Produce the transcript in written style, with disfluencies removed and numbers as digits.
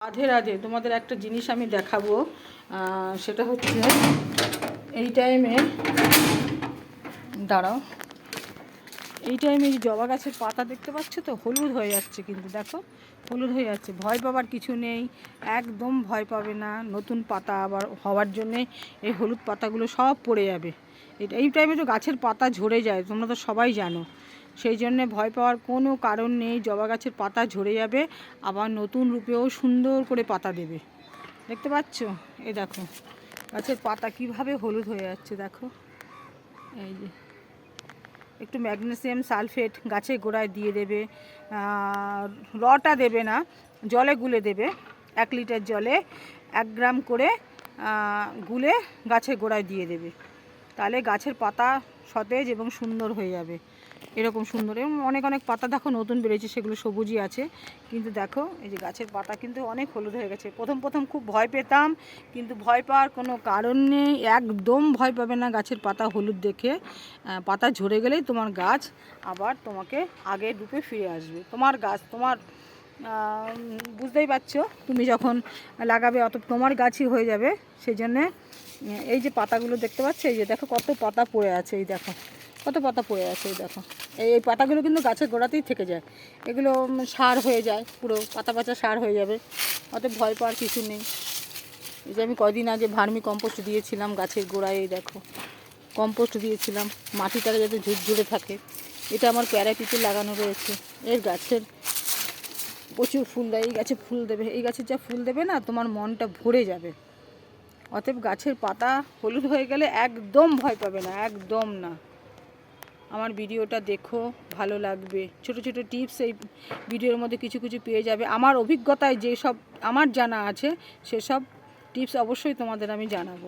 রাধে রাধে। তোমাদের একটা জিনিস আমি দেখাবো, সেটা হচ্ছে এই টাইমে দাঁড়াও, এই টাইমে এই জবা গাছের পাতা দেখতে পাচ্ছ তো, হলুদ হয়ে যাচ্ছে, কিন্তু দেখো হলুদ হয়ে যাচ্ছে। ভয় পাবার কিছু নেই, একদম ভয় পাবে না। নতুন পাতা আবার হওয়ার জন্যে এই হলুদ পাতাগুলো সব পড়ে যাবে। এই টাইমে তো গাছের পাতা ঝরে যায়, তোমরা তো সবাই জানো। সেই জন্যে ভয় পাওয়ার কোনো কারণ নেই। জবা গাছের পাতা ঝরে যাবে, আবার নতুন রূপেও সুন্দর করে পাতা দেবে। দেখতে পাচ্ছ? এই দেখো গাছের পাতা কিভাবে হলুদ হয়ে যাচ্ছে, দেখো। এই যে একটু ম্যাগনেসিয়াম সালফেট গাছের গোড়ায় দিয়ে দেবে, রটা দেবে না, জলে গুলে দেবে। 1 লিটার জলে 1 গ্রাম করে গুলে গাছের গোড়ায় দিয়ে দেবে, তাহলে গাছের পাতা সতেজ এবং সুন্দর হয়ে যাবে। এরকম সুন্দর এবং অনেক অনেক পাতা দেখো নতুন বেরিয়েছে, সেগুলো সবুজই আছে, কিন্তু দেখো এই যে গাছের পাতা কিন্তু অনেক হলুদ হয়ে গেছে। প্রথম খুব ভয় পেতাম, কিন্তু ভয় পাওয়ার কোনো কারণ নেই, একদম ভয় পাবে না গাছের পাতা হলুদ দেখে। পাতা ঝরে গেলেই তোমার গাছ আবার তোমাকে আগের রূপে ফিরে আসবে। তোমার গাছ তোমার বুঝতেই পারছো, তুমি যখন লাগাবে অত তোমার গাছই হয়ে যাবে। সেই জন্যে এই যে পাতাগুলো দেখতে পাচ্ছ, এই যে দেখো কত পাতা পড়ে আছে, এই দেখো কত পাতা পড়ে আছে, এই দেখো। এই পাতাগুলো কিন্তু গাছের গোড়াতেই থেকে যায়, এগুলো সার হয়ে যায়, পুরো পাতা পাতা সার হয়ে যাবে, অত ভয় পাওয়ার কিছু নেই। এই যে আমি কয়দিন আগে ভার্মি কম্পোস্ট দিয়েছিলাম গাছের গোড়ায়, এই দেখো কম্পোস্ট দিয়েছিলাম মাটিটাকে যাতে ঝুরঝুরে থাকে। এটা আমার প্যারাপিতে লাগানো রয়েছে, এর গাছের প্রচুর ফুল দেয়, এই গাছে ফুল দেবে, এই গাছের যা ফুল দেবে না, তোমার মনটা ভরে যাবে। অতএব গাছের পাতা হলুদ হয়ে গেলে একদম ভয় পাবে না, একদম না। আমার ভিডিওটা দেখো, ভালো লাগবে। ছোট ছোট টিপস এই ভিডিওর মধ্যে কিছু কিছু পেয়ে যাবে। আমার অভিজ্ঞতায় যেসব আমার জানা আছে সেসব টিপস অবশ্যই তোমাদের আমি জানাবো।